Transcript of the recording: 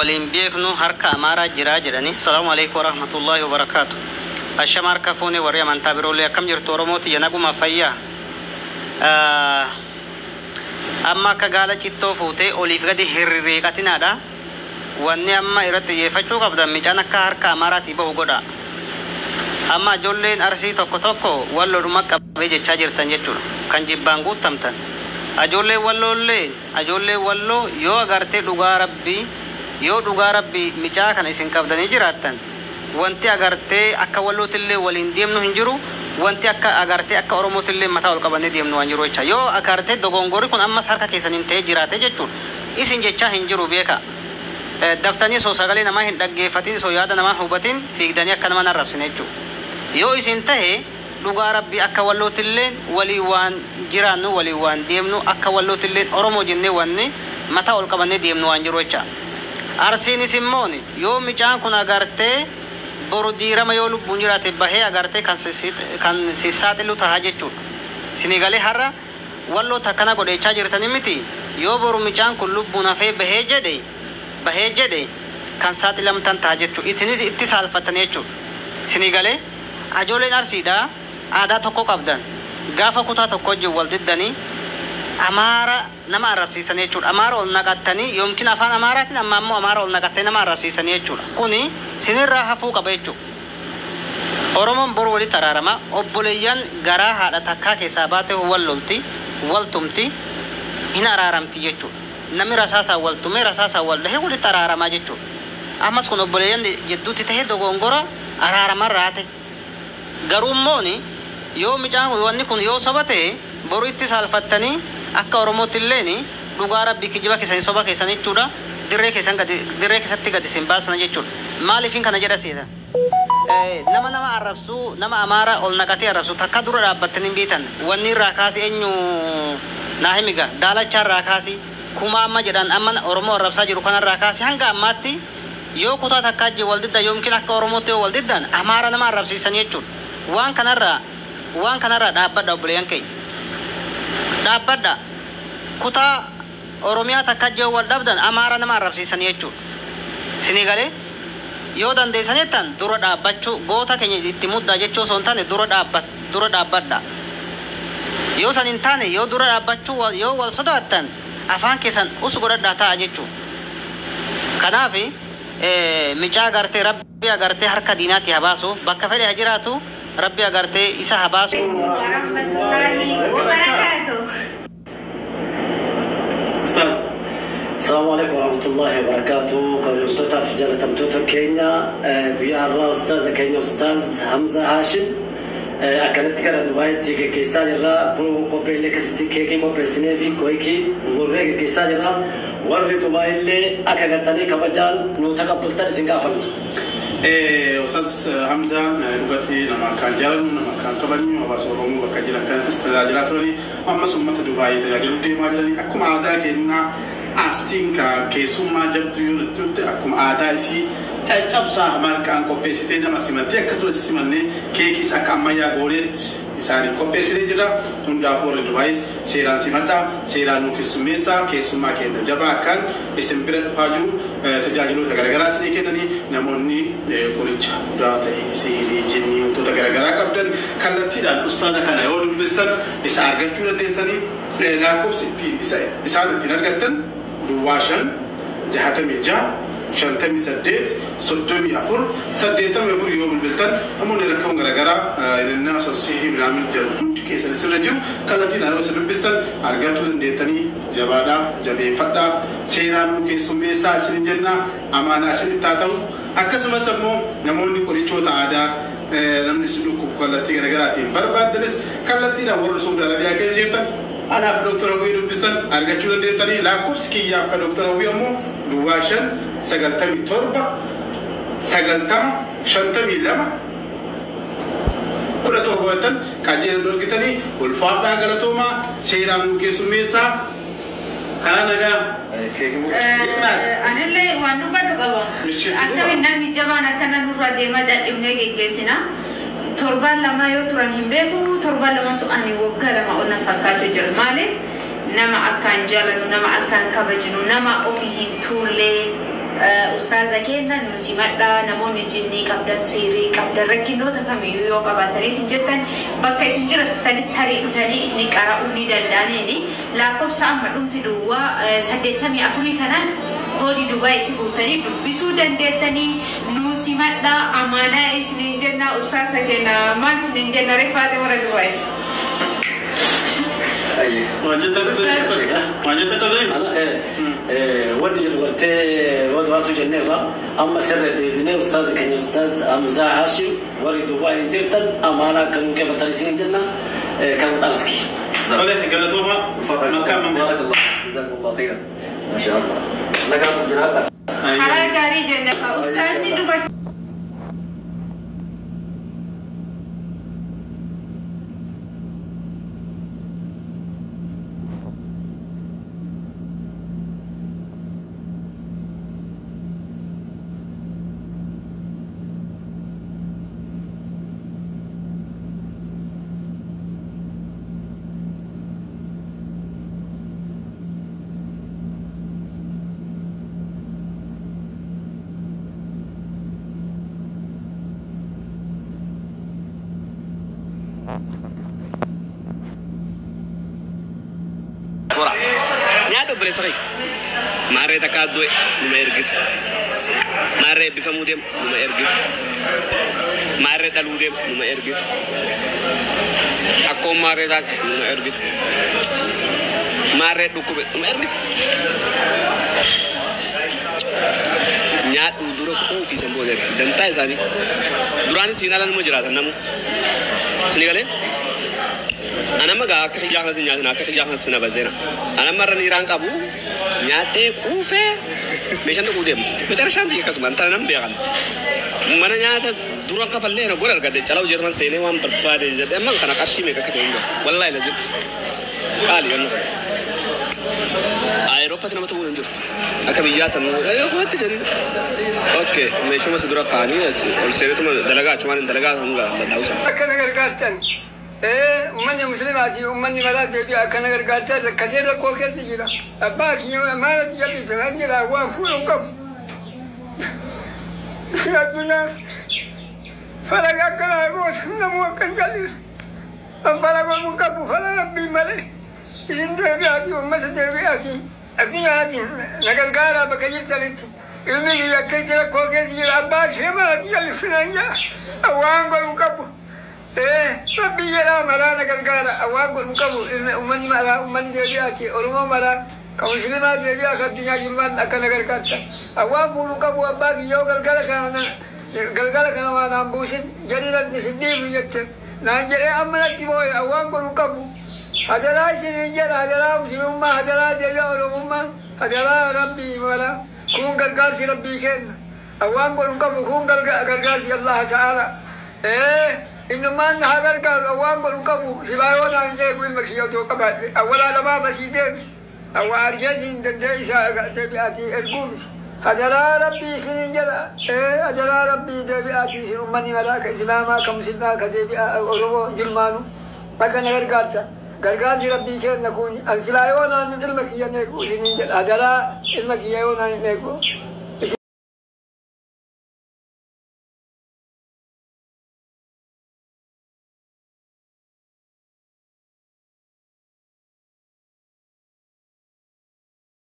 ولين بيكنو هركا أمارة جراجرني. السلام عليكم ورحمة الله وبركاته. الشمار كفوني وريا من تابرو لي كم جرتو رموتي ينقو ما فيا. أما كقالة جتو فوتي أوليف قدي هرري قتنا دا. واني أما إرتي يفتشو قبضا ميجانا كهركا أمارة تيبو قدا. أما جولين أرسي توكو توكو والو رمك بيجي تشاجر تنجتو كان جيبانغو تمتن. أجولي والو يو أغارتي دوغا ربي يو دوغا ربي ميجا كان إسن قبضا نجراتن. وانتي أغارتي أكا والو تلي والين ديمنو هنجرو وانتي أغارتي أكا أرومو تلي متا والقباني ديمنو هنجرو إيشا يو أغارتي دوغونغوري كون أما ساركا كيسان انتهي جراته جتو إسن جيشا هنجرو بيكا دفتاني سو ساقالي نما هندقى فتين سو يادا نما حوبتين فيك دانيا كنما نرفسن يجو يو إسن تهي دوغا ربي أكا والو تلي ولي وان جرانو ولي وان ديمنو أكا والو تلي أرومو جنة واني متا والقباني ديمنو هنجرو إيشا أرسيني سيموني يو ميجان كون أغارتي boru diirama yoo lubbuun jiraate bahee agartee kan sisaaxilu tahaa jechuudha. Sinigalee har'a walloo takkana godhechaa jirtanii miti yoo boru micaan kun lubbuun hafee bahee jedhe kan saaxilamtan tahaa jechuudha. Isinis itti saalfatanii jechuudha. Sinigalee ajooleen arsiidha aadaa tokko qabdan gaafa kutaa tokko wajjin wal diddanii amaara nama arrabsiisanii jechuudha. Amaara ol naqattanii yoomkin afaan amaaraatiin amma ammoo amaara ol naqattee nama arrabsiisanii jechuudha. Kuni sinirraa hafuu qaba jechuudha. Oromoon boru walitti araarama obboleeyyan garaa haadha takkaa keessaa baate waltumti hin araaramti jechuudha. Namni rasaasaa waltume rasaasaa waldahee walitti araaramaa jechuudha. Ammas kun obboleeyyan jidduutti tahee dogongora araaraman raate. Garuu immooni yoo micaan wanni kun yoo soba ta'e boru itti saalfattanii akka Oromootti illeeni dhugaa rabbii kijiba keessanii soba keessanii jechuudha. Dirree keessatti gadi sin baasna jechuudha. Maaliifin kana jedha seeta? Nama arrabsuu nama amaara ol naqatee arrabsuu takka dura dhaabbattanii biitan wanni irraa kaasii eenyu naa himiga daalachaa irraa kaasii kuma amma jedhan amma Oromoo arrabsaa jiru kanarraa kaasii hanga ammaatti yoo kutaa takkaa jee wal didda yoomkin akka Oromootti yoo wal diddan amaara nama arrabsiisanii jechuudha. Waan kanarraa dhaabbadha obboleeyyan kee. Dhaabbadha kutaa Oromiyaa takka jee wal dhabdan amaara nama arrabsiisanii jechuudha. Sinigalee yoo dandeessanettan dura dhaabbachuu goota keenya itti muddaa jechuu osoo hin taane dura dhaabbadha. Yoo san hin taane yoo dura dhaabbachuu yoo wal sodaattan afaan keessan usu godhadhaa ta'a jechuudha. Kanaaf micaa agartee rabbi agartee harka diinaatti habaasu bakka fedhe hajiraatu rabbi agartee isa habaasu. السلام عليكم ورحمة الله وبركاته. قبل أستاذ جلة تمتوت كينيا بيا الله أستاذ كينيا أستاذ حمزة هاشم أكلت كذا دبي تيجي كيساجرا برو كوبي لك ستيكي كوبي سنيفي كويكي مريك كيساجرا ورد دبي اللي أكلتني كبجان نوتقبل تاني سنغافر. أستاذ حمزة لغتي لما كان جالم لما كان كبني وبصورهم وكجيلا كانت استاجرات لي أما سمت دبي تجارب دي ما جلني أكم عادة كنا asinka kesuma jabtu yurtu akum adaisi tacabsa markan ko pesite na masimati akatula simanne keki sakamaya goret isari ko pesite jira tunda hore device seran simata seranu kisumesa kesuma kenda jabakan isimbira faju tajajilu tagaragara sini kenani namonni kuricha data sihiri jinni to tagaragara kapten kallati dan ustada kana yodu bistan isargachu desani lakum 60 isada tinargatan دواشن جهتم جا شنتم سديت صدومي أفر سديتم يقول يوم البلتان أمون يركون غرغرا إن الناس الصحيح من عمل جرهم كيس السرجم كالتي نارو سلبستان أرجعتوا ديتني جبادا جبين فدا سيرانو كيسوم بيسا سنجنا أمانة سن تاتو أكسم سمو نمون نقوليشوا تعادا نمن سلوك كالتي غرغرا تيم بربادنس كالتي نور رسول الله كيزيرتان أنا في دكتور أبوي ربستان أرجعوا ديتني لا كوبسكي يا في دكتور أبوي أمو دواشن سجلتمي تربة سجلتم شنتمي لما كل تربوتن كاجير نور كتني والفاضة قالتوما سيران كيسوميسا كنا نجا أنا اللي وانو بدو قبا أكتر إنني جبانا كنا نور ديما جات إبنه كيسينا تربة لما يوتران همبيكو تربة لما سؤالي وقال لما قلنا فكاتو جرمالي nama akan jalan nama akan kabajinu nama ofihin tule أستاذ كنا نسمعنا نمون الجني قبل سيري قبل ركنو تكميو يو قبل جدا بكا سنجر تاري دفاني إسني كاراوني دلدانيني لاقب سامعون تدوا سدتمي أفريقيا هودي دبي تبوتني بسو دندتني نسمعنا أمانة إسني جنا أستاذ كنا من إسني جنا رفعت مرة دبي ودي الورتة ودواتو جنبا أما سرت بني أستاذ كان أستاذ أمزا هاشم وريدو واين جرتن أمانة كانوا كيف ترسين جنا كانوا أمسكي. صحيح قالتوها مكان من بارك الله جزاكم الله خيرا ما شاء الله. نقام بناتا. خلاص قاري جنبا أستاذ ندوب. Nyata boleh sekali. Mare takad dua, lima ergit. Mare bifamudem, lima ergit. Mare taludem, lima ergit. Aku mare tak, lima ergit. Mare dukubet, lima ergit. Nyat uduro kopi semboyan. Dan tay sani. Durani sinalan mujaratan namu. Sini kalian? أنا ما قاعد كحيل جاهنا تنياتنا كحيل جاهنا سنة بزينا أنا مرة نيران كابو نياتي كوفة مشان تقولهم بتعرف شانتي كسبان ترى نم بيعان mana nyata durang kafal leh na goral gade chalaw Jerman sene wam berpade jadi emang kana kashi me kakek indo wallahi lazim kali kan Eropa tina matu unjur aka biyasan ayo kuat jadi oke me cuma sedura kani or sene tu dalaga cuma dalaga enggak dausa akan agar katan umman muslim aji umman mala debi akan agar katan kajer ko ke sijira abba kiyo mala tiyabi tangira wa fulun kaf Siapnya, falaga kala go namu kanjali, falaga muka bu falaga bimale, ini dewi aji ummat dewi aji, abinya aji, nagar gara bakaji tarit, ini dia kerja koke dia abah siapa aji alifinanya, awang go muka bu, tapi dia marah nagar gara, awang go muka bu, umman marah umman dewi aji, orang marah. Kamu sini nak jadi akan tinggal jiman akan agar kata. Awak bulu kamu abang yo gal-gal kerana mana ambusin jadi nanti sedih begitu. Nah jadi amanat tiboy awak bulu kamu. Adalah sini jadi adalah di rumah adalah dia orang rumah adalah Rabbi mana. Kung gal-gal si Rabbi kan. Awak bulu kamu kung gal-gal si Allah Taala. Inuman gal-gal awak bulu kamu. Sibayo na hindi pun makiyaw tu kabat. Awala nama masjid. أوارجين تدعيسا تبعتي القوس أجرى ربي سنجرى أجرى ربي تبعتي سنمني ملاك إسلاما كم سنة كتبع أولو جلمانو لكن غرغاسي ربي كير نكوني أنسلايونا نمت المكية نيكو أجرى المكية يونا نيكو